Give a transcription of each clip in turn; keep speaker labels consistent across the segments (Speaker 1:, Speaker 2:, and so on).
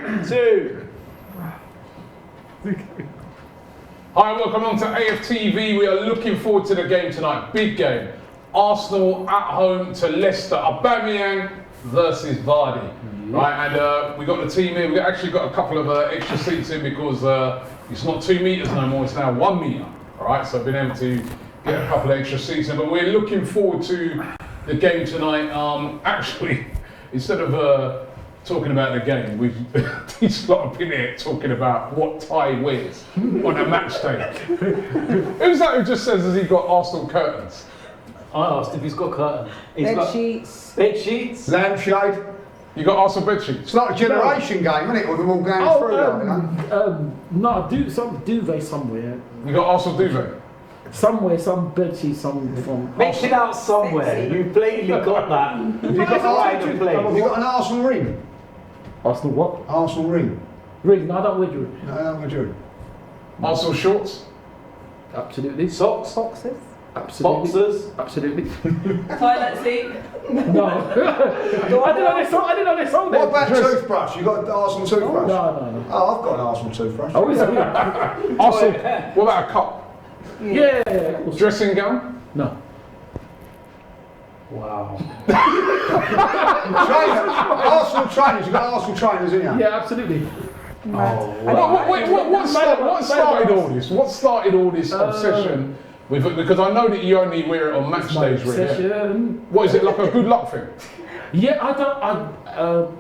Speaker 1: 2.
Speaker 2: Hi, welcome on to AFTV. We are looking forward to the game tonight. Big game. Arsenal at home to Leicester. Aubameyang versus Vardy. Right, and we got the team here. We've actually got a couple of extra seats in because it's not 2 meters no more. It's now 1 meter. All right, so I've been able to get a couple of extra seats in. But we're looking forward to the game tonight. Actually, instead of talking about the game, these lot have been here talking about what Ty wears on a match day. Who's that who just says has he got Arsenal curtains?
Speaker 1: I asked if he's got curtains.
Speaker 3: Bed sheets.
Speaker 1: Bed sheets?
Speaker 4: Lampshade.
Speaker 2: You got Arsenal bed sheets?
Speaker 4: It's like a generation game, isn't it? With them all going through that, you know?
Speaker 5: No, some duvet somewhere.
Speaker 2: You got Arsenal duvet?
Speaker 5: Somewhere, some bedsheet, some from.
Speaker 1: Mix it out somewhere. You blatantly got that. You got right in place.
Speaker 4: Have you got an Arsenal ring?
Speaker 5: Arsenal what?
Speaker 4: Arsenal ring.
Speaker 5: Ring? No, I don't wear jewelry.
Speaker 4: No, I don't want to.
Speaker 2: Arsenal shorts?
Speaker 5: Absolutely.
Speaker 1: Socks?
Speaker 3: Boxes.
Speaker 5: Absolutely.
Speaker 1: Boxers?
Speaker 5: Absolutely.
Speaker 3: Toilet seat.
Speaker 5: No. I didn't know this song.
Speaker 4: What about toothbrush? You got an Arsenal toothbrush?
Speaker 5: No.
Speaker 4: Oh, I've got an Arsenal toothbrush.
Speaker 5: Oh, is it?
Speaker 2: Arsenal. What about a cup?
Speaker 5: Yeah.
Speaker 2: Dressing gown?
Speaker 5: No.
Speaker 1: Wow.
Speaker 4: Arsenal trainers. You got Arsenal trainers, haven't you?
Speaker 5: Yeah, absolutely.
Speaker 2: What started all this? What started all this obsession with it? Because I know that you only wear it on match days, really. What is it, like a good luck thing?
Speaker 5: Yeah, I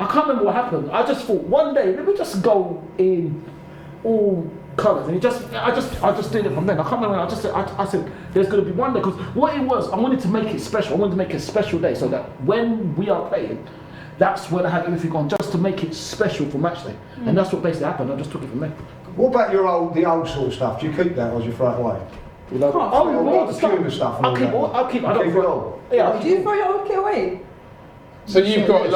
Speaker 5: can't remember what happened. I just thought one day let me just go in all colours, and I just did it from then. I can't remember. I said there's going to be one day, because what it was, I wanted to make it special. I wanted to make it a special day so that when we are playing, that's when I had everything on, just to make it special for match day. And that's what basically happened. I just took it from there.
Speaker 4: What about the old sort of stuff? Do you keep that or do you throw it away?
Speaker 5: All the
Speaker 4: stuff.
Speaker 5: I'll keep it all. Yeah.
Speaker 3: Do you throw your old kit away?
Speaker 2: So you've got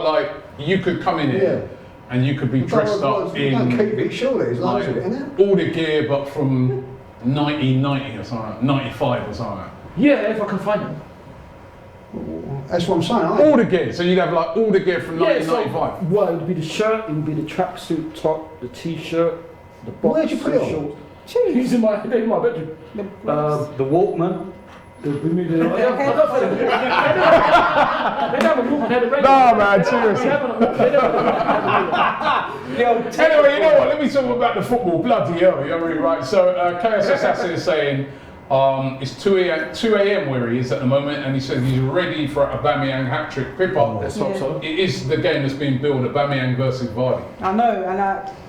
Speaker 2: like you could come in here and you could be dressed up in.
Speaker 4: Don't keep it, surely. It's like it, isn't it?
Speaker 2: All the gear, but from 1990 or something, 95 or something.
Speaker 5: Yeah, if I can find it.
Speaker 4: That's what I'm saying.
Speaker 2: All the gear. So you'd have like all the gear from 1995.
Speaker 5: Well, it would be the shirt, it would be the tracksuit top, the t-shirt, the box.
Speaker 4: Where'd you put it on?
Speaker 5: He's in my bedroom.
Speaker 1: The Walkman.
Speaker 5: No,
Speaker 2: man, seriously. Anyway, you know what? Let me talk about the football. Bloody hell, you're really right. So, KS Assassin is saying it's 2 a.m. where he is at the moment, and he says he's ready for a Aubameyang hat-trick. Pippa, let's hope so. It is the game that's been billed, Aubameyang versus Vardy.
Speaker 3: I know, and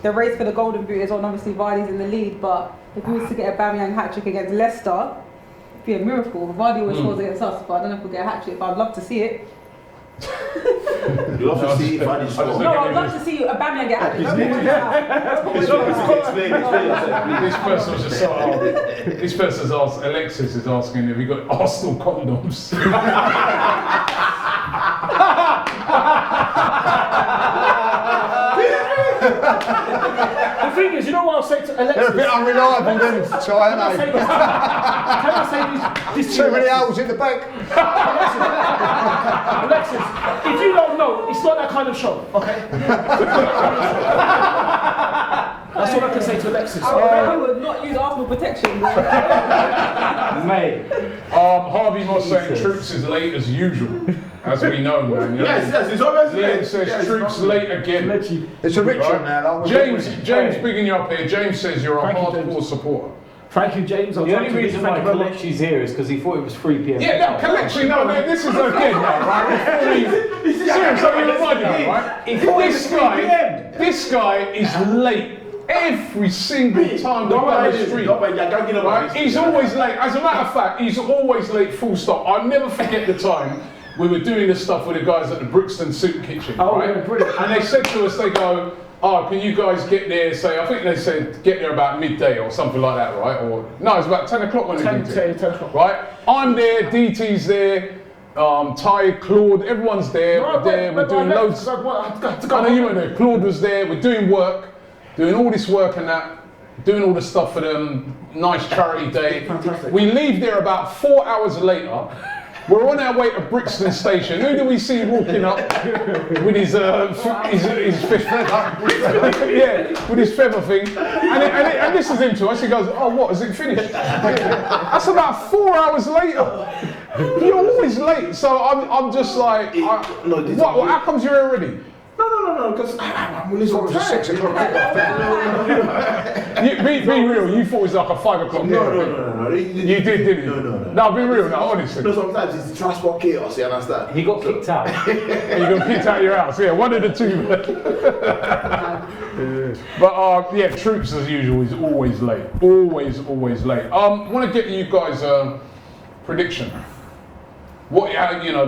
Speaker 3: the race for the Golden Boot is on. Obviously, Vardy's in the lead, but if we was to get a Aubameyang hat-trick against Leicester, be a miracle. Vardy always scores against us, but I don't know if we'll get a hat-trick, but I'd love to see it.
Speaker 6: You'd love to see Vardy score.
Speaker 3: No, I'd love to see Aubameyang get a hat-trick.
Speaker 2: This person's just this person's asked, Alexis is asking, have you got Arsenal condoms?
Speaker 5: The thing is, you know what I'll say to Alexis?
Speaker 4: They're a bit unreliable then, so aren't they?
Speaker 5: Can I say this
Speaker 4: Too many hours in the bank.
Speaker 5: Alexis, if you don't know, it's not that kind of show, okay? That's all I can say to Alexis.
Speaker 3: I would not use Arsenal protection.
Speaker 1: Mate.
Speaker 2: Harvey Moss saying troops is late as usual, as we know, man.
Speaker 6: Yes, it's always
Speaker 2: Liam says troops late again.
Speaker 4: It's a ritual now. Like,
Speaker 2: James bigging you up here. James says you're a hardcore supporter.
Speaker 5: Thank you, James.
Speaker 1: The only reason why Kelechi's here is because he thought it was 3 p.m.
Speaker 2: Yeah, no, Kelechi, no, this is again now, right? Seriously, you reminded me, right? This guy is late every single time we go down the street. Right? He's always late. As a matter of fact, he's always late, full stop. I'll never forget the time we were doing this stuff with the guys at the Brixton Soup Kitchen, right?
Speaker 5: Yeah, brilliant.
Speaker 2: And they said to us, they go, oh, can you guys get there, say, I think they said get there about midday or something like that, right? Or no, it's about 10 o'clock when
Speaker 5: 10 o'clock.
Speaker 2: Right? I'm there, DT's there, Ty, Claude, everyone's there. We're doing loads. I know you weren't there. Claude was there. We're doing work, doing all this work and that, doing all the stuff for them. Nice charity day.
Speaker 5: Fantastic.
Speaker 2: We leave there about 4 hours later. We're on our way to Brixton Station. Who do we see walking up with his yeah, with his feather thing? And this is him to us. He goes, "Oh, what? Is it finished?" That's about 4 hours later. You're always late, so I'm just like, what? How comes you're already?
Speaker 6: No, because I'm really
Speaker 4: It was a 6 o'clock kickoff.
Speaker 2: Be real. You thought it was like a 5 o'clock.
Speaker 6: No.
Speaker 2: You did, didn't you?
Speaker 6: No.
Speaker 2: No, be real now, honestly.
Speaker 6: No, sometimes it's transport chaos, you understand?
Speaker 1: He got kicked out.
Speaker 2: You got kicked out of your house. Yeah, one of the two. But yeah, Troops as usual is always late. Always late. Want to get you guys a prediction. What,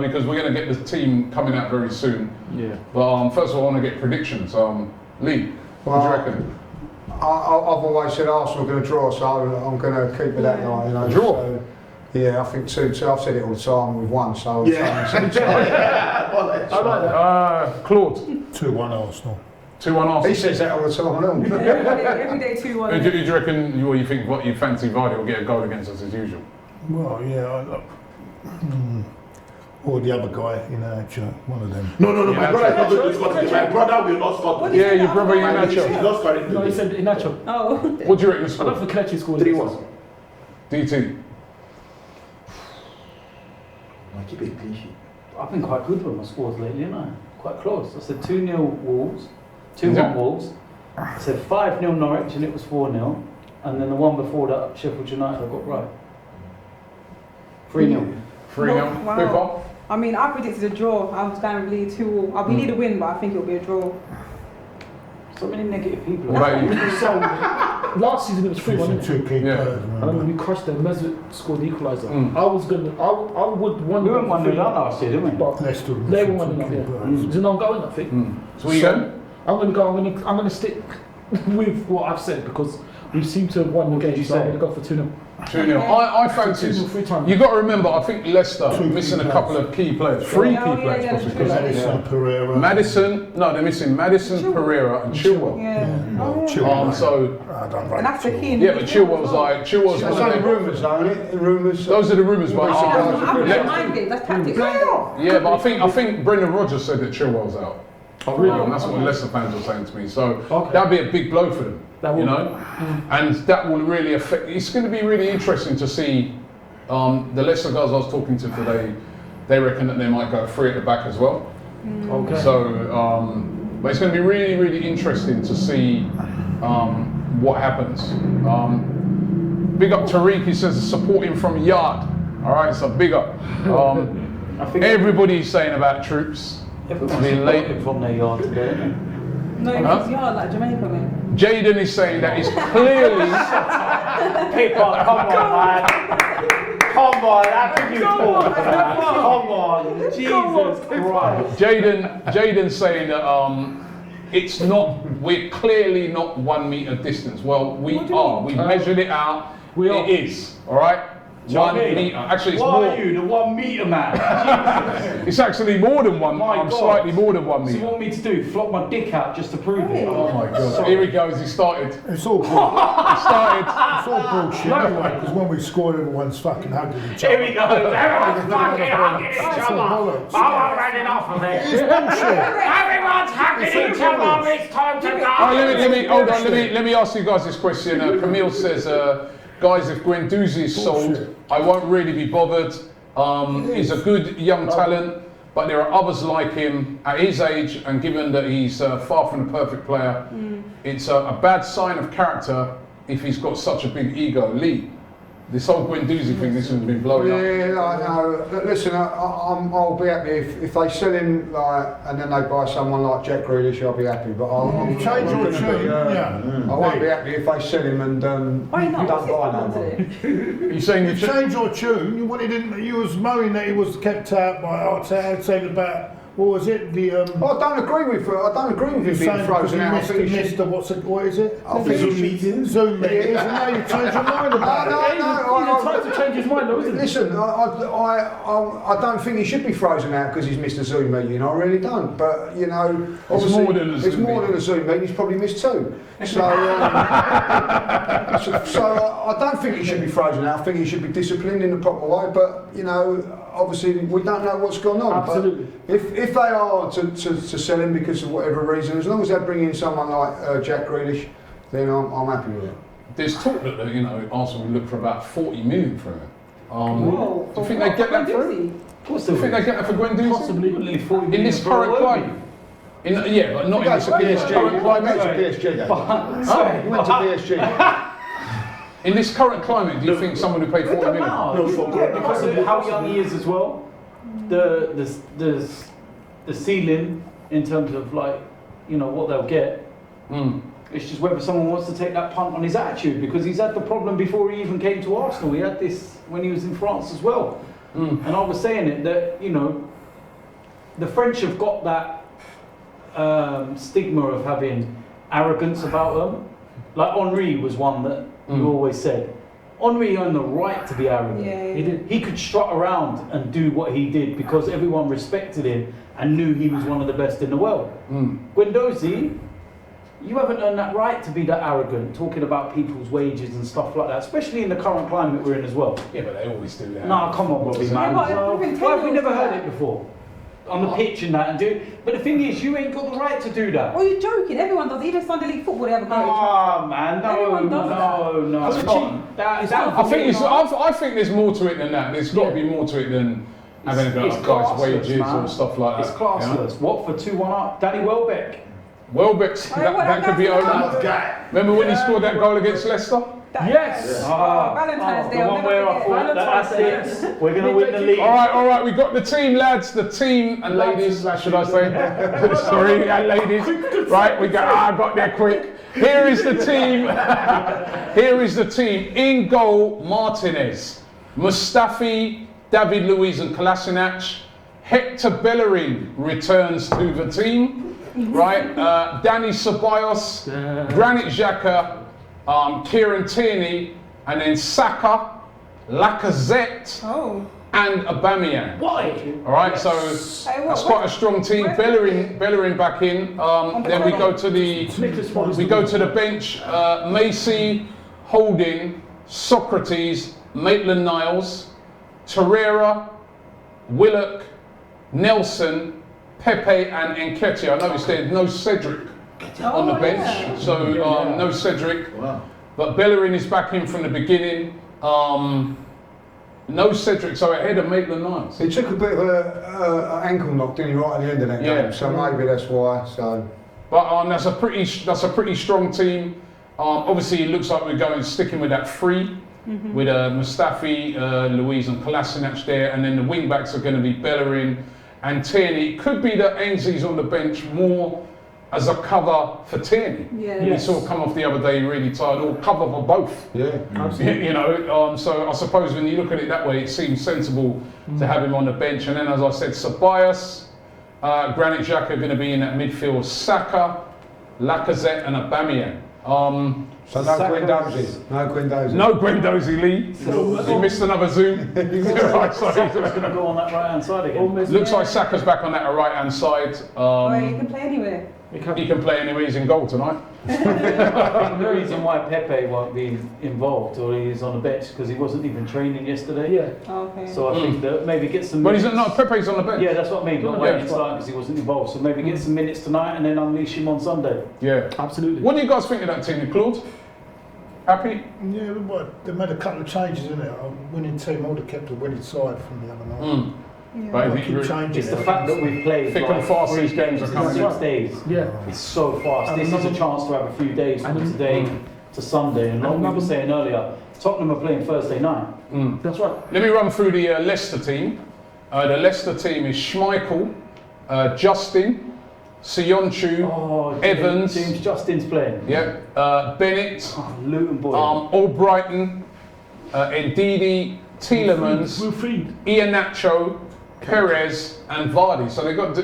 Speaker 2: because we're going to get the team coming out very soon.
Speaker 5: Yeah.
Speaker 2: But first of all, I want to get predictions. Lee, what do you reckon?
Speaker 4: I've always said Arsenal are going to draw, so I'm going to keep it that night. You know.
Speaker 2: Draw?
Speaker 4: So, yeah, I think 2-2. I've said it all the time. We've won, so
Speaker 6: Yeah.
Speaker 5: I like that.
Speaker 2: Claude.
Speaker 7: 2-1 Arsenal.
Speaker 2: 2-1 Arsenal.
Speaker 4: He says that all the time.
Speaker 3: Every day 2-1.
Speaker 2: Do you reckon? You think what you fancy Vardy will get a goal against us as usual?
Speaker 7: Well, yeah. Or the other guy in one of them.
Speaker 6: No, my brother is not going to score today. My brother will not score today.
Speaker 2: Yeah, your brother
Speaker 6: He's
Speaker 2: Inacho.
Speaker 6: not scoring
Speaker 5: No, he
Speaker 6: today.
Speaker 5: said Inacho.
Speaker 3: Oh.
Speaker 2: What do you reckon the
Speaker 5: I
Speaker 2: score?
Speaker 5: don't think Kelechi scored.
Speaker 6: 3-1.
Speaker 2: DT.
Speaker 6: I keep it clean sheet.
Speaker 1: I've been quite good with my scores lately, haven't I? Quite close. I said 2-0 Wolves, 2-1 Wolves. I said 5-0 Norwich and it was 4-0. And then the one before that, Sheffield United, I got right. 3-0.
Speaker 2: 3-0.
Speaker 3: Wow.
Speaker 2: Big one.
Speaker 3: I mean, I predicted a draw. I was going to lead 2-all. We need a win, but I think it'll be a draw.
Speaker 1: So many negative people.
Speaker 2: What about you?
Speaker 5: So, last season it was 3-1.
Speaker 7: Two key
Speaker 2: Yeah.
Speaker 7: players,
Speaker 5: And
Speaker 7: remember?
Speaker 5: then we crushed them. Mesut scored the equaliser.
Speaker 2: Mm.
Speaker 5: I would want.
Speaker 1: We went 1-0 down last year, didn't we?
Speaker 5: But
Speaker 7: Leicester.
Speaker 5: they were 1-0.
Speaker 7: two
Speaker 5: Yeah.
Speaker 7: key players.
Speaker 5: It's an ongoing, I think.
Speaker 2: So what you going?
Speaker 5: I'm gonna stick with what I've said because we seem to have won the game.
Speaker 1: did you
Speaker 5: So I'm
Speaker 1: say?
Speaker 5: gonna go for 2-0.
Speaker 2: 2-0. I fancy.
Speaker 5: 2-0 3 times.
Speaker 2: You got to remember, I think Leicester
Speaker 7: Two key
Speaker 2: missing a
Speaker 7: players.
Speaker 2: couple of key players. 3
Speaker 3: Oh,
Speaker 2: key
Speaker 3: yeah,
Speaker 2: players
Speaker 3: yeah,
Speaker 2: possibly.
Speaker 3: true.
Speaker 7: Madison, Pereira.
Speaker 2: Madison, no, they're missing Madison,
Speaker 3: Chilwell.
Speaker 2: Pereira, and Chilwell.
Speaker 3: Yeah. Oh, yeah.
Speaker 7: Chilwell.
Speaker 2: So
Speaker 7: I don't rate
Speaker 3: And that's the
Speaker 7: Chilwell.
Speaker 3: key.
Speaker 2: yeah, but Chilwell's one
Speaker 4: That's
Speaker 2: of
Speaker 4: only
Speaker 2: them.
Speaker 4: rumours, though, isn't it? Rumours.
Speaker 2: Those are the rumours, but
Speaker 3: I think
Speaker 2: yeah,
Speaker 3: that's mind games. That's tactics.
Speaker 2: yeah, but I think Brendan Rodgers said that Chilwell's out.
Speaker 5: Oh, really?
Speaker 2: That's what Leicester fans were saying to me. So
Speaker 5: Okay.
Speaker 2: that'd be a big blow for them,
Speaker 5: That
Speaker 2: you
Speaker 5: will-
Speaker 2: know, and that will really affect. It's going to be really interesting to see. The Leicester guys I was talking to today, they reckon that they might go 3 at the back as well.
Speaker 5: Okay.
Speaker 2: So, but it's going to be really, really interesting to see what happens. Big up Tariq, he says supporting from Yard. All right, so big up.
Speaker 1: I think
Speaker 2: Everybody's saying about Troops.
Speaker 1: everyone's
Speaker 2: being late.
Speaker 1: supported from their yard today, isn't it?
Speaker 3: No,
Speaker 2: Huh?
Speaker 3: it's yard like Jamaica, man.
Speaker 2: Jaden is saying that it's clearly.
Speaker 1: People, come on, man. Come on, how can you talk for that? Come on, Jesus Christ.
Speaker 2: Jaden's saying that it's not. We're clearly not 1 meter distance. Well, we are. We've measured it out.
Speaker 5: We are.
Speaker 2: It is. All right. 1 meter. Actually, it's
Speaker 1: What
Speaker 2: more.
Speaker 1: are you, the 1 meter man?
Speaker 2: It's actually more than one.
Speaker 1: My God.
Speaker 2: Slightly more than 1
Speaker 1: So you
Speaker 2: meter.
Speaker 1: want me to do? Flop my dick out just to prove it?
Speaker 2: Oh my God! Here he goes. He started.
Speaker 7: It's all bullshit.
Speaker 2: He started.
Speaker 7: It's all bullshit anyway, because when we scored, everyone's fucking hugging each other.
Speaker 1: Here we go. Everyone's fucking hugging each
Speaker 7: That's
Speaker 1: other.
Speaker 7: all bollocks.
Speaker 1: Oh, I'm running off of it.
Speaker 7: It's bullshit.
Speaker 1: Everyone's hugging each other. It's time to go.
Speaker 2: Hold on. Let me ask you guys this question. Camille says, guys, if Guendouzi is sold,
Speaker 7: Bullshit.
Speaker 2: I won't really be bothered. He's a good young talent, but there are others like him at his age, and given that he's far from the perfect player, it's a bad sign of character if he's got such a big ego. Lee, this whole Guendouzi thing, this has been blowing up.
Speaker 4: Yeah, I know. Listen, I'll be happy if they sell him and then they buy someone like Jack Grealish. I'll be happy. But I'm
Speaker 7: Change your
Speaker 4: gonna
Speaker 7: tune,
Speaker 4: be,
Speaker 7: yeah.
Speaker 4: I won't be happy if they sell him and don't
Speaker 3: Why not? What's
Speaker 4: buy
Speaker 3: his
Speaker 4: no
Speaker 3: problem
Speaker 4: one.
Speaker 3: today?
Speaker 2: You saying you
Speaker 7: Change your tune. You wanted him. You was moaning that he was kept out by Arteta, saying about what was it? The
Speaker 4: I don't agree with him being
Speaker 7: saying because
Speaker 4: frozen
Speaker 7: he
Speaker 4: out. I
Speaker 7: missed,
Speaker 4: think he
Speaker 7: missed
Speaker 4: should-
Speaker 7: the what is it?
Speaker 4: I think he
Speaker 6: Zoom
Speaker 4: should-
Speaker 6: meeting.
Speaker 7: Zoom meetings, and now you change your mind about it.
Speaker 4: No,
Speaker 5: He tried to change his mind though, isn't it?
Speaker 4: Listen, I don't think he should be frozen out because he's missed a Zoom meeting. I really don't. But you know, obviously,
Speaker 2: more than a Zoom
Speaker 4: than a Zoom meeting. He's probably missed two. So, so I don't think he should be frozen out. I think he should be disciplined in the proper way. But you know, obviously, we don't know what's gone on.
Speaker 5: Absolutely.
Speaker 4: But if they are to sell him because of whatever reason, as long as they bring in someone like Jack Grealish, then I'm happy with it.
Speaker 2: There's talk that you know Arsenal will look for about 40 million for him.
Speaker 3: Whoa,
Speaker 2: Do you think they get that through?
Speaker 1: Of course
Speaker 2: Do you think they get that for Guendouzi?
Speaker 1: Possibly. Nearly 40
Speaker 2: In
Speaker 1: million
Speaker 2: this
Speaker 1: for
Speaker 2: current
Speaker 1: a
Speaker 2: climate? Yeah, but not in this current climate.
Speaker 4: PSG. He went to PSG.
Speaker 2: In this current climate, do you think someone who paid 40 million?
Speaker 1: Because of how young he is as well. The ceiling in terms of like, you know, what they'll get. It's just whether someone wants to take that punt on his attitude, because he's had the problem before he even came to Arsenal. He had this when he was in France as well. And I was saying it that, you know, the French have got that stigma of having arrogance about them. Like Henry was one that you always said. Henry earned the right to be arrogant.
Speaker 3: Yeah.
Speaker 1: He could strut around and do what he did because everyone respected him and knew he was one of the best in the world. Guendouzi, you haven't earned that right to be that arrogant, talking about people's wages and stuff like that, especially in the current climate we're in as well.
Speaker 2: Yeah, but they always do that.
Speaker 1: Nah, come on, Bobby, man. Why have we never heard it before? On the pitch and that, and do. But the thing is, you ain't got the right to do that.
Speaker 3: Oh, you're joking. Everyone does. Even Sunday League football, they have a go.
Speaker 1: Ah, man,
Speaker 3: Everyone does
Speaker 1: no.
Speaker 2: It's not. I think there's more to it than that. There's got to be more to it than having a go at guys' wages or stuff like that.
Speaker 1: It's classless. What for 2-1 up? Danny Welbeck.
Speaker 2: Welbeck's, that could be over. Remember when he scored that goal against Leicester?
Speaker 5: Yes.
Speaker 3: Valentine's Day.
Speaker 1: The one where I thought that's it. We're going to win the league.
Speaker 2: All right, we got the team, lads, the team and ladies, should I say? Sorry, and ladies. Right, I got there quick. Here is the team. Here is the team. In goal, Martinez, Mustafi, David Luiz and Kolasinac. Hector Bellerin returns to the team. Right, Danny Ceballos, Granit Xhaka, Kieran Tierney, and then Saka, Lacazette, and Aubameyang.
Speaker 5: Why?
Speaker 2: All right, so that's quite a strong team. Bellerin back in. Then we go to the bench. Macy, Holding, Socrates, Maitland-Niles, Torreira, Willock, Nelson, Pepe and Nketiah. I noticed there's no Cedric on the bench, so no Cedric.
Speaker 6: Wow.
Speaker 2: But Bellerin is back in from the beginning. No Cedric, so ahead of Maitland-Niles.
Speaker 4: He took a bit of an ankle knock, didn't he, right at the end of that game? So maybe that's why. So,
Speaker 2: but that's a pretty strong team. Obviously, it looks like we're sticking with that three. With Mustafi, Luiz and Kolasinac there, and then the wing backs are going to be Bellerin and Tierney. It could be that Ainsley's on the bench more as a cover for Tierney.
Speaker 3: Yeah.
Speaker 2: We saw come off the other day really tired, or cover for both.
Speaker 4: yeah.
Speaker 2: You know, so I suppose when you look at it that way, it seems sensible to have him on the bench. And then, as I said, Ceballos, Granit Xhaka are going to be in that midfield. Saka, Lacazette, and Aubameyang.
Speaker 4: So no Guendouzi. No Guendouzi.
Speaker 2: No Guendouzi, Lee. He missed another Zoom. Right, sorry.
Speaker 1: He's going to go on that right hand side again.
Speaker 2: Looks like Saka's back on that right hand side.
Speaker 3: You can play anywhere.
Speaker 2: He can play anywhere. He's in goal tonight.
Speaker 1: I think the reason why Pepe won't be involved or he's on the bench because he wasn't even training yesterday.
Speaker 5: Yeah.
Speaker 3: Okay.
Speaker 1: So I think that maybe get some.
Speaker 2: But
Speaker 1: minutes.
Speaker 2: Pepe's on the bench.
Speaker 1: Yeah, that's what I mean. But
Speaker 2: Yeah.
Speaker 1: waiting starting because he wasn't involved. So maybe get some minutes tonight and then unleash him on Sunday.
Speaker 2: Yeah,
Speaker 5: Absolutely.
Speaker 2: What do you guys think of that team, Claude? Happy?
Speaker 7: Yeah, but they made a couple of changes in it. A winning team, I would have kept a winning side from the other night.
Speaker 2: Right,
Speaker 7: They keep changing
Speaker 1: It's the
Speaker 7: it.
Speaker 1: fact that we've played
Speaker 2: Thick and fast
Speaker 1: three
Speaker 2: these games are
Speaker 1: in
Speaker 2: coming.
Speaker 1: 6 days.
Speaker 5: Yeah.
Speaker 1: It's so fast.
Speaker 5: And
Speaker 1: This is a
Speaker 5: another-
Speaker 1: chance to have a few days from
Speaker 5: and
Speaker 1: today to Sunday. And like we were saying earlier, Tottenham are playing Thursday night.
Speaker 5: That's right.
Speaker 2: Let me run through the Leicester team. The Leicester team is Schmeichel, Justin, Sionchu, Evans.
Speaker 1: James Justin's playing.
Speaker 2: Bennett,
Speaker 1: Luton boy.
Speaker 2: Albrighton, Ndidi, Tielemans,
Speaker 5: Wilfried.
Speaker 2: Iheanacho, Perez and Vardy. So they've got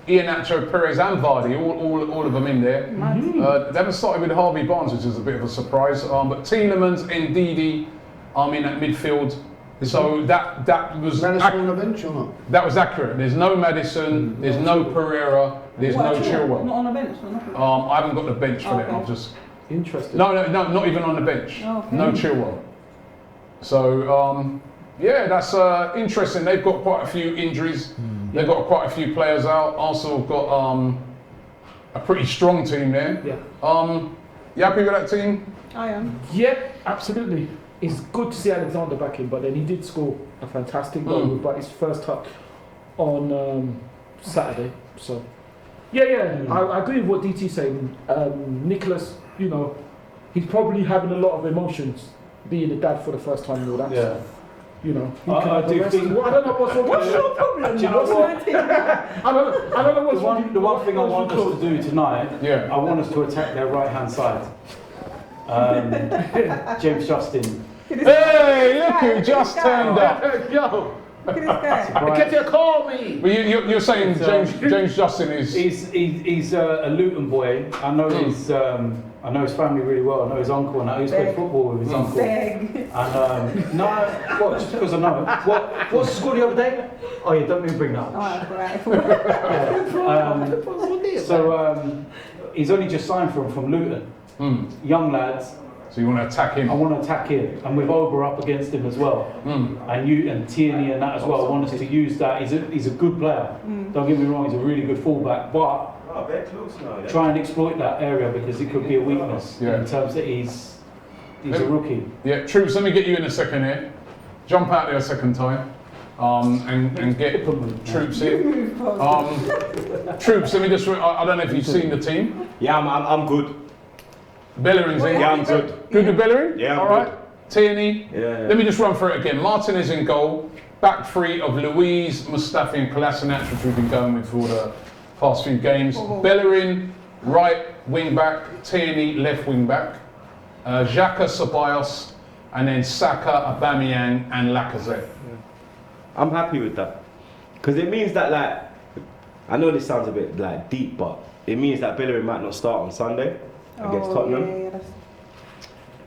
Speaker 2: Iheanacho, Perez and Vardy, all of them in there. They haven't started with Harvey Barnes, which is a bit of a surprise. But Tielemans, Ndidi, in that midfield. So that was
Speaker 4: Madison on the bench or not?
Speaker 2: that was accurate. There's no Madison, there's no Pereira, there's no Chilwell.
Speaker 3: Not on the bench or nothing?
Speaker 2: I haven't got the bench for them.
Speaker 3: Okay.
Speaker 2: I've just
Speaker 5: Interesting.
Speaker 2: no, not even on the bench.
Speaker 3: Oh, okay.
Speaker 2: No Chilwell. So yeah, that's interesting. They've got quite a few injuries. They've got quite a few players out. Arsenal have got a pretty strong team there.
Speaker 5: Yeah.
Speaker 2: You happy with that team?
Speaker 3: I am.
Speaker 5: Yeah, absolutely. It's good to see Alexander back in, but then he did score a fantastic goal, but his first touch on Saturday. So, yeah, I agree with what DT's saying. Nicholas, you know, he's probably having a lot of emotions being a dad for the first time and all that.
Speaker 1: Yeah.
Speaker 5: You know,
Speaker 1: I do think.
Speaker 5: I don't know what's wrong. What's your problem?
Speaker 1: Do you know what?
Speaker 5: I don't know what's wrong.
Speaker 1: The one thing I want us to do tonight,
Speaker 2: Yeah.
Speaker 1: I want us to attack their right hand side. James Justin.
Speaker 2: Hey, look who just turned up.
Speaker 5: Yo,
Speaker 3: Look at this guy.
Speaker 1: Right.
Speaker 5: get you call me.
Speaker 2: But you're saying James Justin is.
Speaker 1: He's a Luton boy. I know I know his family really well. I know his uncle, and I used to play football with his uncle.
Speaker 3: Beg.
Speaker 1: And no, what? Just because I know. What's the score the other day? Oh yeah, don't even bring that up.
Speaker 3: Alright,
Speaker 1: So he's only just signed from Luton. Young lads.
Speaker 2: So you want to attack him?
Speaker 1: I want to attack him, and with Ober up against him as well, and Tierney and that as well. I want us to use that. He's a good player. Don't get me wrong, he's a really good fullback, but try and exploit that area because it could be a weakness in terms that he's a rookie.
Speaker 2: Yeah, Troops. Let me get you in a second here. Jump out there a second time, and get Troops in. Troops. Let me just. I don't know if you've seen the team.
Speaker 8: Yeah, I'm good.
Speaker 2: Bellerin's in.
Speaker 8: Yeah, I'm good.
Speaker 2: Good with Bellerin?
Speaker 8: Yeah, I'm
Speaker 2: all right. Tierney.
Speaker 8: Yeah.
Speaker 2: Let me just run through it again. Martinez in goal. Back three of Louise, Mustafi and Kolasinac, which we've been going with for the past few games. Bellerin, right wing back. Tierney, left wing back. Xhaka, Ceballos, and then Saka, Aubameyang and Lacazette.
Speaker 8: I'm happy with that. Because it means that, like, I know this sounds a bit like deep, but it means that Bellerin might not start on Sunday against Tottenham.
Speaker 3: Yeah,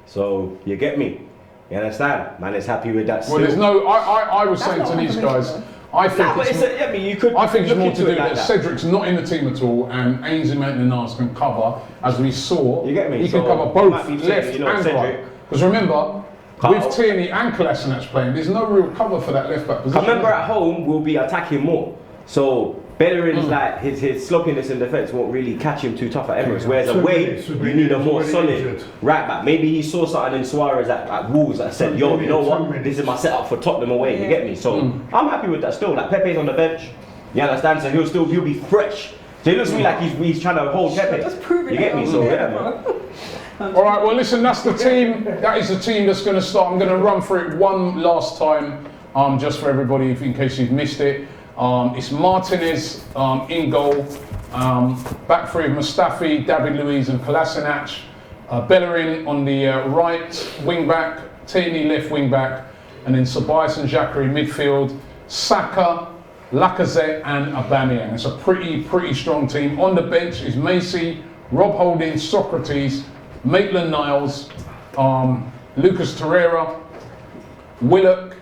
Speaker 8: So, you get me? You understand? Man is happy with that
Speaker 2: Well,
Speaker 8: still.
Speaker 2: there's no. I was
Speaker 3: That's
Speaker 2: saying to
Speaker 3: not
Speaker 2: these
Speaker 3: information,
Speaker 2: guys, I think
Speaker 8: Nah, but
Speaker 2: it's.
Speaker 8: it's I mean, you could
Speaker 2: I think it's
Speaker 8: look
Speaker 2: more
Speaker 8: into
Speaker 2: to do
Speaker 8: it like
Speaker 2: that
Speaker 8: that.
Speaker 2: Cedric's not in the team at all, and Ainsley Maitland-Niles can cover, as we saw.
Speaker 8: You get me?
Speaker 2: He can
Speaker 8: So,
Speaker 2: cover
Speaker 8: you
Speaker 2: both
Speaker 8: might be
Speaker 2: left
Speaker 8: saying, you know,
Speaker 2: and
Speaker 8: Cedric,
Speaker 2: right. Because remember,
Speaker 8: Carl.
Speaker 2: with Tierney and Kolasinac playing, there's no real cover for that left back position.
Speaker 8: I remember at home we'll be attacking more. So Bellerin's like his sloppiness in defence won't really catch him too tough at Emirates. Whereas
Speaker 7: 2
Speaker 8: away
Speaker 7: minutes,
Speaker 8: you
Speaker 7: 2
Speaker 8: need a
Speaker 7: minutes,
Speaker 8: more
Speaker 7: already
Speaker 8: solid
Speaker 7: injured.
Speaker 8: right back. Maybe he saw something in Suarez at Wolves that said, yo, you know
Speaker 7: 2
Speaker 8: what?
Speaker 7: minutes.
Speaker 8: This is my setup for Tottenham away. You get me? So I'm happy with that still. Like Pepe's on the bench. You understand? So he'll be fresh. So it looks to me like he's trying to hold Pepe.
Speaker 3: Just prove it.
Speaker 8: You get me? So yeah, man.
Speaker 2: All right, well, listen, that's the team. That is the team that's going to start. I'm going to run through it one last time, just for everybody, in case you've missed it. It's Martinez in goal. Back three of Mustafi, David Luiz and Kolasinac. Bellerin on the right wing back, Tierney left wing back, and then Ceballos and Xhaka in midfield. Saka, Lacazette and Aubameyang. It's a pretty strong team. On the bench is Macy, Rob Holding, Socrates, Maitland-Niles, Lucas Torreira, Willock,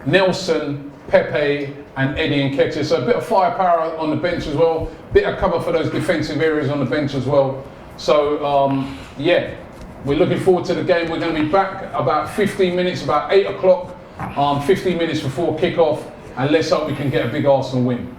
Speaker 2: Nelson, Pepe and Eddie Nketiah. So a bit of firepower on the bench as well. Bit of cover for those defensive areas on the bench as well. So yeah, we're looking forward to the game. We're going to be back about 15 minutes, about 8 o'clock, 15 minutes before kick-off, and let's hope we can get a big Arsenal win.